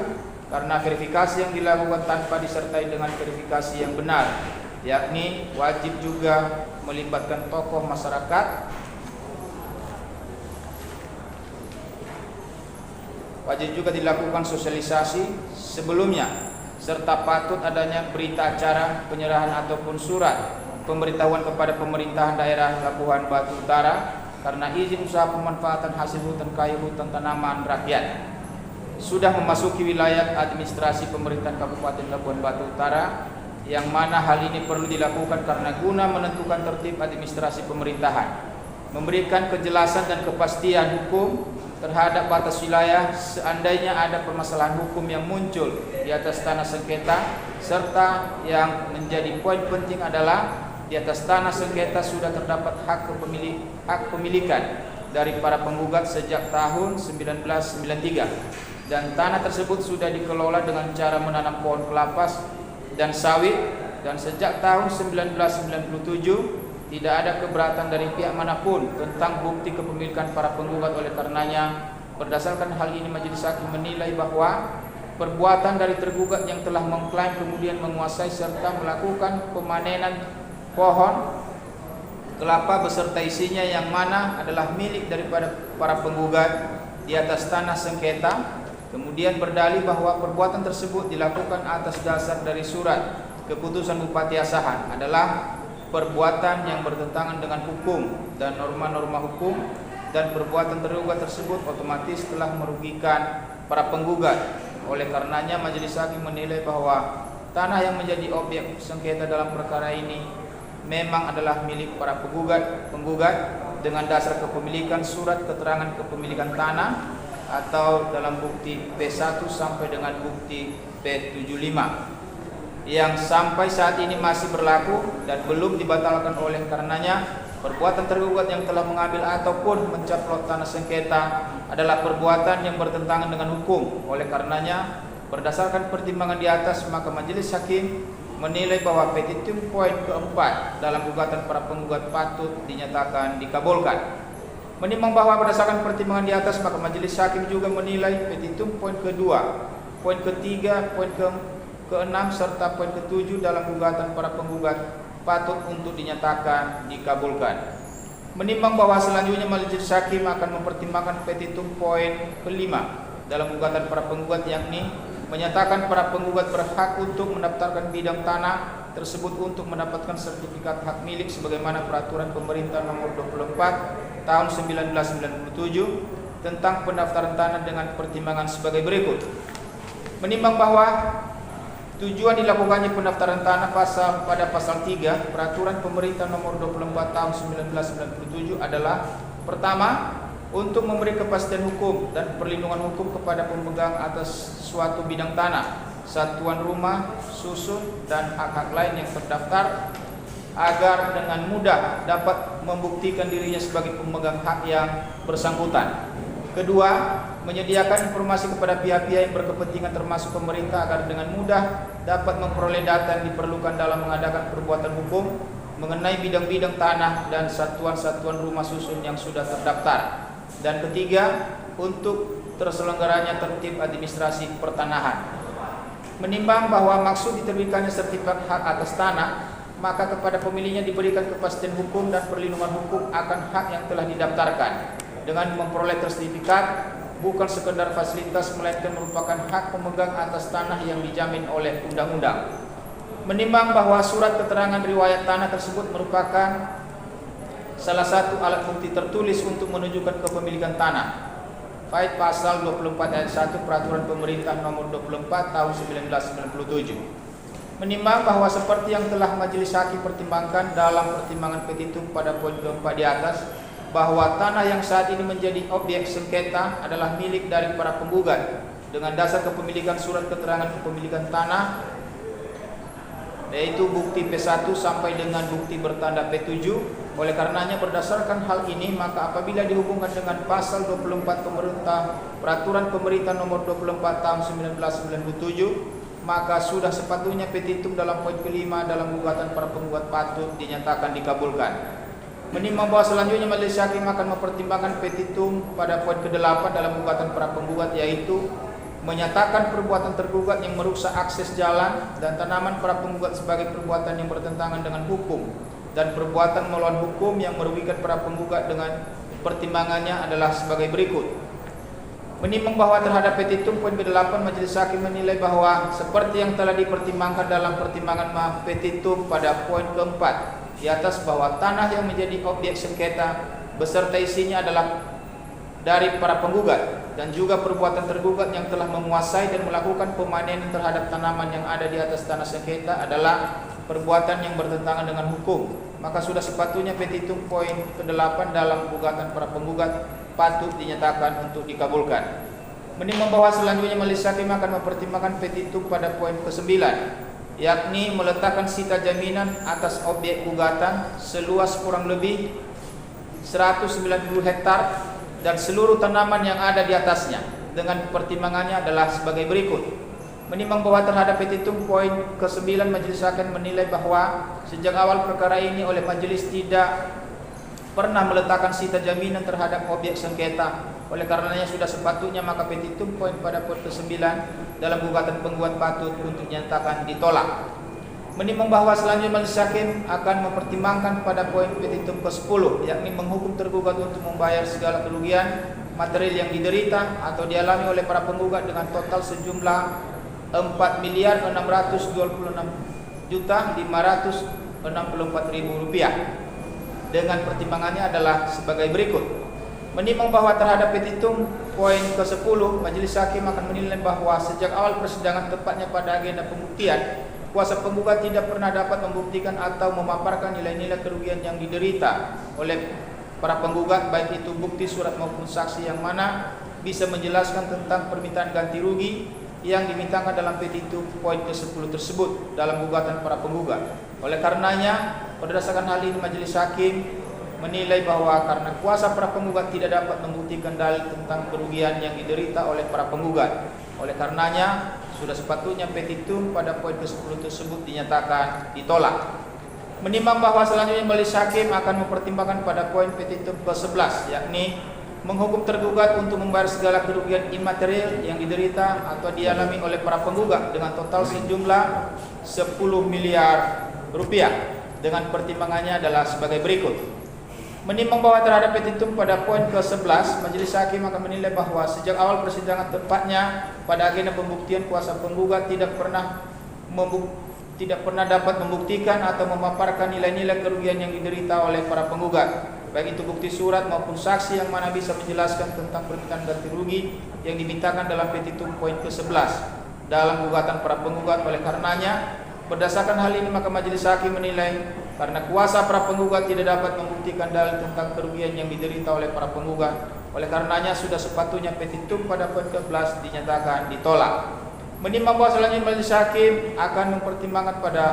karena verifikasi yang dilakukan tanpa disertai dengan verifikasi yang benar, yakni wajib juga melibatkan tokoh masyarakat, wajib juga dilakukan sosialisasi sebelumnya, serta patut adanya berita acara penyerahan ataupun surat pemberitahuan kepada pemerintahan daerah Labuhan Batu Utara karena izin usaha pemanfaatan hasil hutan kayu hutan tanaman rakyat sudah memasuki wilayah administrasi pemerintahan Kabupaten Labuhan Batu Utara, yang mana hal ini perlu dilakukan karena guna menentukan tertib administrasi pemerintahan, memberikan kejelasan dan kepastian hukum terhadap batas wilayah seandainya ada permasalahan hukum yang muncul di atas tanah sengketa, serta yang menjadi poin penting adalah di atas tanah sengketa sudah terdapat hak pemilikan dari para penggugat sejak tahun 1993, dan tanah tersebut sudah dikelola dengan cara menanam pohon kelapa dan sawit, dan sejak tahun 1997 tidak ada keberatan dari pihak manapun tentang bukti kepemilikan para penggugat. Oleh karenanya, berdasarkan hal ini majelis hakim menilai bahwa perbuatan dari tergugat yang telah mengklaim kemudian menguasai serta melakukan pemanenan pohon kelapa beserta isinya yang mana adalah milik daripada para penggugat di atas tanah sengketa, kemudian berdalih bahwa perbuatan tersebut dilakukan atas dasar dari surat keputusan Bupati Asahan adalah perbuatan yang bertentangan dengan hukum dan norma-norma hukum, dan perbuatan tergugat tersebut otomatis telah merugikan para penggugat. Oleh karenanya majelis hakim menilai bahwa tanah yang menjadi objek sengketa dalam perkara ini memang adalah milik para penggugat dengan dasar kepemilikan surat keterangan kepemilikan tanah atau dalam bukti P1 sampai dengan bukti P75 yang sampai saat ini masih berlaku dan belum dibatalkan. Oleh karenanya perbuatan tergugat yang telah mengambil ataupun mencaplok tanah sengketa adalah perbuatan yang bertentangan dengan hukum. Oleh karenanya berdasarkan pertimbangan di atas, maka majelis hakim menilai bahwa petitum poin keempat dalam gugatan para penggugat patut dinyatakan dikabulkan. Menimbang bahwa berdasarkan pertimbangan di atas, maka majelis hakim juga menilai petitum poin kedua, poin ketiga, poin keenam serta poin ketujuh dalam gugatan para penggugat patut untuk dinyatakan dikabulkan. Menimbang bahwa selanjutnya majelis hakim akan mempertimbangkan petitum poin kelima dalam gugatan para penggugat, yakni menyatakan para penggugat berhak untuk mendaftarkan bidang tanah tersebut untuk mendapatkan sertifikat hak milik sebagaimana peraturan pemerintah nomor 24 tahun 1997 tentang pendaftaran tanah dengan pertimbangan sebagai berikut. Menimbang bahwa tujuan dilakukannya pendaftaran tanah pada pasal 3 peraturan pemerintah nomor 24 tahun 1997 adalah: pertama, untuk memberi kepastian hukum dan perlindungan hukum kepada pemegang atas suatu bidang tanah, satuan rumah susun dan hak-hak lain yang terdaftar agar dengan mudah dapat membuktikan dirinya sebagai pemegang hak yang bersangkutan. Kedua, menyediakan informasi kepada pihak-pihak yang berkepentingan termasuk pemerintah agar dengan mudah dapat memperoleh data yang diperlukan dalam mengadakan perbuatan hukum mengenai bidang-bidang tanah dan satuan-satuan rumah susun yang sudah terdaftar. Dan ketiga, untuk terselenggaranya tertib administrasi pertanahan. Menimbang bahwa maksud diterbitkannya sertifikat hak atas tanah, maka kepada pemiliknya diberikan kepastian hukum dan perlindungan hukum akan hak yang telah didaftarkan. Dengan memperoleh sertifikat bukan sekedar fasilitas, melainkan merupakan hak pemegang atas tanah yang dijamin oleh undang-undang. Menimbang bahwa surat keterangan riwayat tanah tersebut merupakan salah satu alat bukti tertulis untuk menunjukkan kepemilikan tanah. Faedah pasal 24 ayat 1 peraturan pemerintah nomor 24 tahun 1997. Menimbang bahwa seperti yang telah majelis hakim pertimbangkan dalam pertimbangan petitum pada poin keempat di atas, bahwa tanah yang saat ini menjadi objek sengketa adalah milik dari para penggugat dengan dasar kepemilikan surat keterangan kepemilikan tanah, yaitu bukti P1 sampai dengan bukti bertanda P7. Oleh karenanya berdasarkan hal ini, maka apabila dihubungkan dengan pasal 24 peraturan pemerintah nomor 24 tahun 1997, maka sudah sepatutnya petitum dalam poin kelima dalam gugatan para penggugat patut dinyatakan dikabulkan. Menimbang bahwa selanjutnya majelis hakim akan mempertimbangkan petitum pada poin ke-8 dalam gugatan para penggugat, yaitu menyatakan perbuatan tergugat yang merusak akses jalan dan tanaman para penggugat sebagai perbuatan yang bertentangan dengan hukum dan perbuatan melawan hukum yang merugikan para penggugat, dengan pertimbangannya adalah sebagai berikut. Menimbang bahwa terhadap petitum poin ke-8 majelis hakim menilai bahwa seperti yang telah dipertimbangkan dalam pertimbangan petitum pada poin keempat di atas, bahwa tanah yang menjadi objek sengketa beserta isinya adalah dari para penggugat dan juga perbuatan tergugat yang telah menguasai dan melakukan pemanenan terhadap tanaman yang ada di atas tanah sengketa adalah perbuatan yang bertentangan dengan hukum, maka sudah sepatutnya petitum poin ke-8 dalam gugatan para penggugat patut dinyatakan untuk dikabulkan. Menimbang bahwa selanjutnya majelis hakim akan mempertimbangkan petitum pada poin ke-9, yakni meletakkan sita jaminan atas objek gugatan seluas kurang lebih 190 hektar dan seluruh tanaman yang ada di atasnya, dengan pertimbangannya adalah sebagai berikut. Menimbang bahwa terhadap petitum poin ke-9 majelis hakim menilai bahwa sejak awal perkara ini oleh majelis tidak pernah meletakkan sita jaminan terhadap objek sengketa. Oleh karenanya sudah sepatutnya maka petitum poin pada poin ke-9 dalam gugatan penggugat patut untuk dinyatakan ditolak. Menimbang bahwa selanjutnya majelis hakim akan mempertimbangkan pada poin petitum ke-10, yakni menghukum tergugat untuk membayar segala kerugian material yang diderita atau dialami oleh para penggugat dengan total sejumlah 4.626.564.000 rupiah. Dengan pertimbangannya adalah sebagai berikut. Menimbang bahwa terhadap petitum poin ke-10, majelis hakim akan menilai bahwa sejak awal persidangan, tepatnya pada agenda pembuktian, kuasa penggugat tidak pernah dapat membuktikan atau memaparkan nilai-nilai kerugian yang diderita oleh para penggugat, baik itu bukti surat maupun saksi yang mana bisa menjelaskan tentang permintaan ganti rugi yang dimintakan dalam petitum poin ke-10 tersebut dalam gugatan para penggugat. Oleh karenanya, berdasarkan hal ini majelis hakim menilai bahwa karena kuasa para penggugat tidak dapat membuktikan dalil tentang kerugian yang diderita oleh para penggugat, oleh karenanya sudah sepatutnya petitum pada poin ke-10 tersebut dinyatakan ditolak. Menimbang bahwa selanjutnya majelis hakim akan mempertimbangkan pada poin petitum ke-11, yakni menghukum tergugat untuk membayar segala kerugian imaterial yang diderita atau dialami oleh para penggugat dengan total sejumlah 10 miliar rupiah. Dengan pertimbangannya adalah sebagai berikut. Menimbang bahwa terhadap petitum pada poin ke-11, majelis hakim akan menilai bahwa sejak awal persidangan, tepatnya pada agenda pembuktian, kuasa penggugat tidak pernah dapat membuktikan atau memaparkan nilai-nilai kerugian yang diderita oleh para penggugat, baik itu bukti surat maupun saksi yang mana bisa menjelaskan tentang permintaan ganti rugi yang dimintakan dalam petitum poin ke-11 dalam gugatan para penggugat. Oleh karenanya, berdasarkan hal ini maka majelis hakim menilai karena kuasa para penggugat tidak dapat membuktikan dalil tentang kerugian yang diderita oleh para penggugat, oleh karenanya sudah sepatutnya petitum pada poin ke-11 dinyatakan ditolak. Menimbang bahwa selanjutnya majelis hakim akan mempertimbangkan pada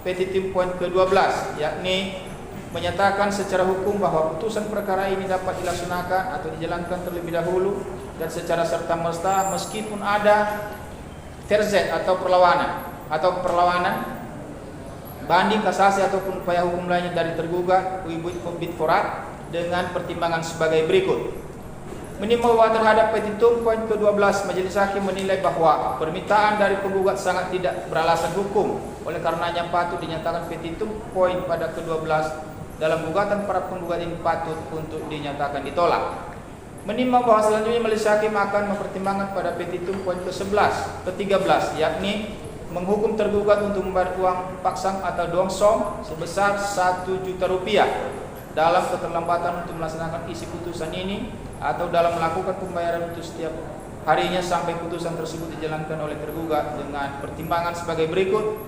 petitum poin ke-12, yakni menyatakan secara hukum bahwa putusan perkara ini dapat dilaksanakan atau dijalankan terlebih dahulu dan secara serta-merta meskipun ada terzet atau perlawanan banding, kasasi ataupun upaya hukum lainnya dari tergugat Uibut Pembit Forat dengan pertimbangan sebagai berikut. Menimbang bahwa terhadap petitum poin ke-12, majelis hakim menilai bahwa permintaan dari penggugat sangat tidak beralasan hukum, oleh karenanya patut dinyatakan petitum poin pada ke-12 dalam gugatan para penggugat ini patut untuk dinyatakan ditolak. Menimbang bahwa selanjutnya majelis hakim akan mempertimbangkan pada petitum poin ke-13, yakni menghukum tergugat untuk membayar uang paksang atau dongsong sebesar 1 juta rupiah dalam keterlambatan untuk melaksanakan isi putusan ini atau dalam melakukan pembayaran untuk setiap harinya sampai putusan tersebut dijalankan oleh tergugat dengan pertimbangan sebagai berikut.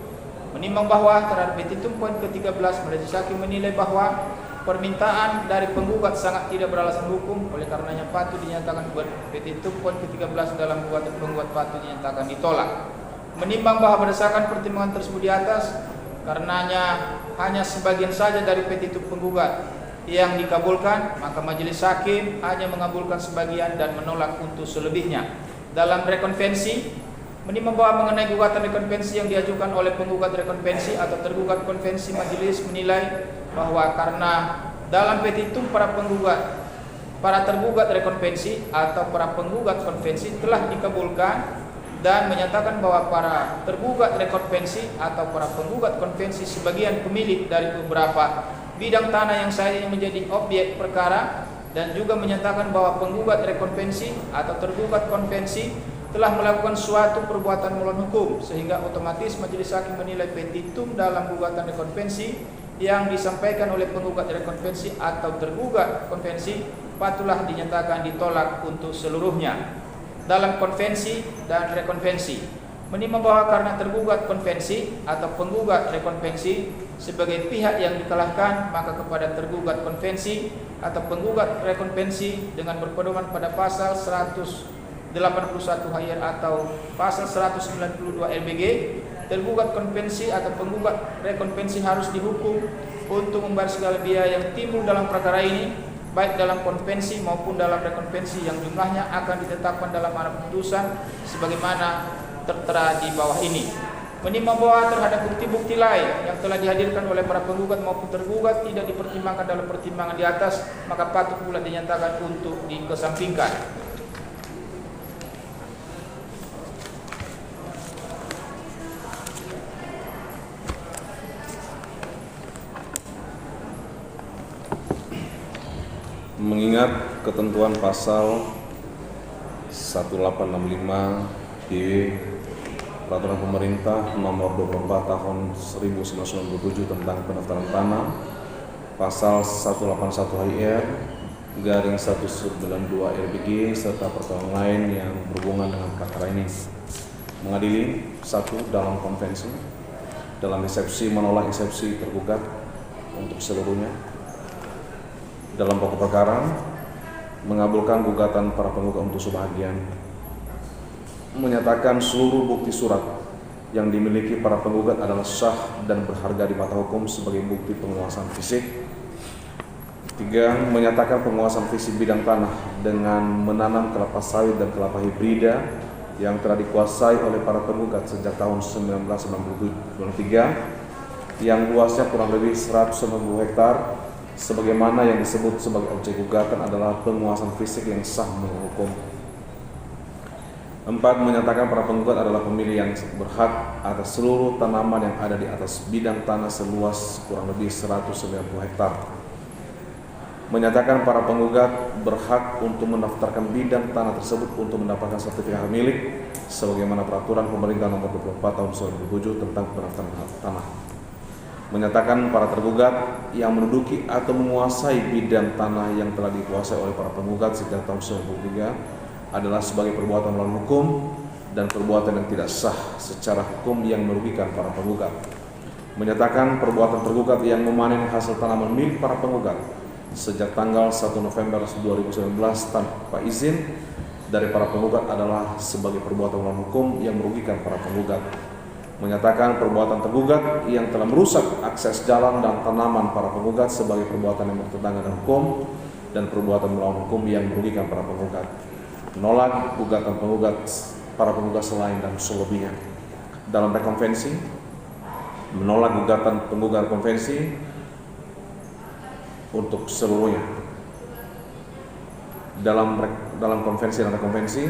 Menimbang bahwa terhadap petitum poin ke-13, majelis hakim menilai bahwa permintaan dari penggugat sangat tidak beralasan hukum, oleh karenanya patut dinyatakan petitum poin ke-13 dalam gugatan penggugat patut dinyatakan ditolak. Menimbang bahwa berdasarkan pertimbangan tersebut di atas, karenanya hanya sebagian saja dari petitum penggugat yang dikabulkan, maka majelis hakim hanya mengabulkan sebagian dan menolak untuk selebihnya. Dalam rekonvensi, menimbang bahwa mengenai gugatan rekonvensi yang diajukan oleh penggugat rekonvensi atau tergugat konvensi, majelis menilai bahwa karena dalam petitum para tergugat rekonvensi atau para penggugat konvensi telah dikabulkan dan menyatakan bahwa para tergugat rekonvensi atau para penggugat konvensi sebagian pemilik dari beberapa bidang tanah yang saat ini menjadi objek perkara, dan juga menyatakan bahwa penggugat rekonvensi atau tergugat konvensi telah melakukan suatu perbuatan melawan hukum, sehingga otomatis majelis hakim menilai petitum dalam gugatan rekonvensi yang disampaikan oleh penggugat rekonvensi atau tergugat konvensi patutlah dinyatakan ditolak untuk seluruhnya. Dalam konvensi dan rekonvensi, menimbang bahwa karena tergugat konvensi atau penggugat rekonvensi sebagai pihak yang dikalahkan, maka kepada tergugat konvensi atau penggugat rekonvensi dengan berpedoman pada pasal 181 HR atau pasal 192 LBG, tergugat konvensi atau penggugat rekonvensi harus dihukum untuk membayar segala biaya yang timbul dalam perkara ini, baik dalam konvensi maupun dalam rekonvensi, yang jumlahnya akan ditetapkan dalam amar putusan sebagaimana tertera di bawah ini. Menimbang bahwa terhadap bukti-bukti lain yang telah dihadirkan oleh para penggugat maupun tergugat tidak dipertimbangkan dalam pertimbangan di atas, maka patut pula dinyatakan untuk dikesampingkan. Mengingat ketentuan pasal 1865 B Peraturan Pemerintah Nomor 24 Tahun 1997 tentang pendaftaran tanah, pasal 181 HIR garing 192 RBG serta peraturan lain yang berhubungan dengan perkara ini, mengadili: 1. Dalam konvensi, dalam eksepsi menolak eksepsi tergugat untuk seluruhnya. Dalam pokok perkara, mengabulkan gugatan para penggugat untuk sebahagian, menyatakan seluruh bukti surat yang dimiliki para penggugat adalah sah dan berharga di mata hukum sebagai bukti penguasaan fisik. 3. Menyatakan penguasaan fisik bidang tanah dengan menanam kelapa sawit dan kelapa hibrida yang telah dikuasai oleh para penggugat sejak tahun 1993 yang luasnya kurang lebih 190 hektar, sebagaimana yang disebut sebagai objek gugatan adalah penguasaan fisik yang sah menurut hukum. 4. Menyatakan para penggugat adalah pemilik yang berhak atas seluruh tanaman yang ada di atas bidang tanah seluas kurang lebih 190 hektar. Menyatakan para penggugat berhak untuk mendaftarkan bidang tanah tersebut untuk mendapatkan sertifikat milik sebagaimana Peraturan Pemerintah Nomor 24 Tahun 2007 tentang pendaftaran tanah. Menyatakan para tergugat yang menduduki atau menguasai bidang tanah yang telah dikuasai oleh para penggugat sejak tahun 1993 adalah sebagai perbuatan melawan hukum dan perbuatan yang tidak sah secara hukum yang merugikan para penggugat. Menyatakan perbuatan tergugat yang memanen hasil tanaman milik para penggugat sejak tanggal 1 November 2019 tanpa izin dari para penggugat adalah sebagai perbuatan melawan hukum yang merugikan para penggugat. Menyatakan perbuatan tergugat yang telah merusak akses jalan dan tanaman para penggugat sebagai perbuatan yang bertentangan dengan hukum dan perbuatan melawan hukum yang merugikan para penggugat. Menolak gugatan para penggugat selain dan selebihnya. Dalam rekonvensi, menolak gugatan penggugat konvensi untuk seluruhnya. Dalam konvensi dan rekonvensi,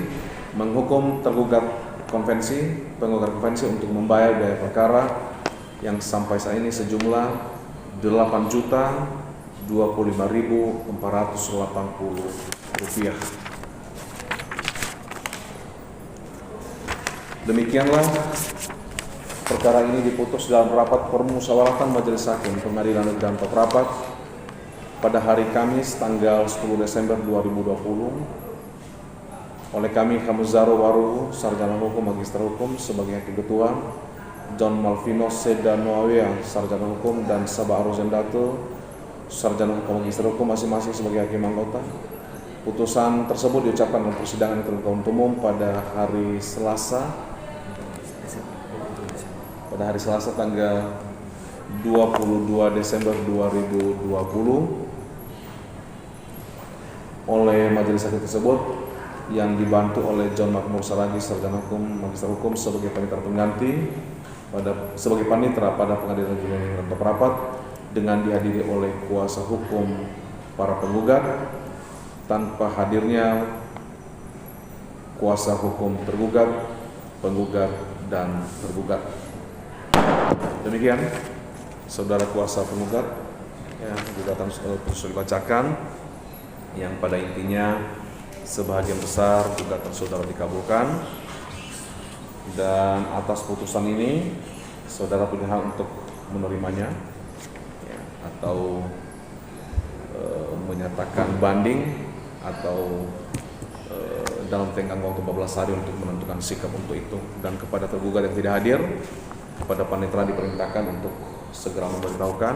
menghukum tergugat konvensi, penggugat konvensi untuk membayar biaya perkara yang sampai saat ini sejumlah 8.025.480 rupiah. Demikianlah perkara ini diputus dalam rapat permusyawaratan Majelis Hakim Pengadilan Negeri Danau Rapat pada hari Kamis tanggal 10 Desember 2020 oleh kami Hamzaro Waru, Sarjana Hukum Magister Hukum sebagai Hakim Ketua, John Malvino Seda Noawea, Sarjana Hukum, dan Sabah Arozendato, Sarjana Hukum Magister Hukum masing-masing sebagai Hakim Anggota. Putusan tersebut diucapkan dalam persidangan yang terbuka untuk umum pada hari Selasa tanggal 22 Desember 2020 oleh majelis hakim tersebut yang dibantu oleh John Makmur Saragi, Sarjana Hukum Magister Hukum sebagai panitera pengganti sebagai panitera pada Pengadilan Negeri Danau Rapat dengan dihadiri oleh kuasa hukum para penggugat tanpa hadirnya kuasa hukum tergugat, penggugat, dan tergugat. Demikian, saudara kuasa penggugat, gugatan sudah dibacakan, yang pada intinya sebahagian besar gugatan saudara dikabulkan, dan atas putusan ini saudara punya hak untuk menerimanya atau menyatakan banding atau dalam tenggang waktu 14 hari untuk menentukan sikap untuk itu. Dan kepada tergugat yang tidak hadir, kepada panitera diperintahkan untuk segera memberitahukan,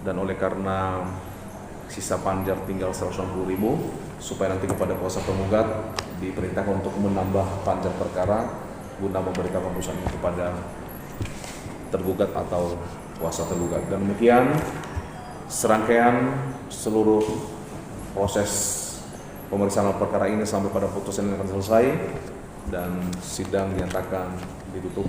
dan oleh karena sisa panjar tinggal 190.000, supaya nanti kepada kuasa penggugat diperintahkan untuk menambah panjar perkara guna memberitahukan putusan itu kepada tergugat atau kuasa tergugat. Dan demikian serangkaian seluruh proses pemeriksaan perkara ini sampai pada putusan yang akan selesai, dan sidang dinyatakan ditutup.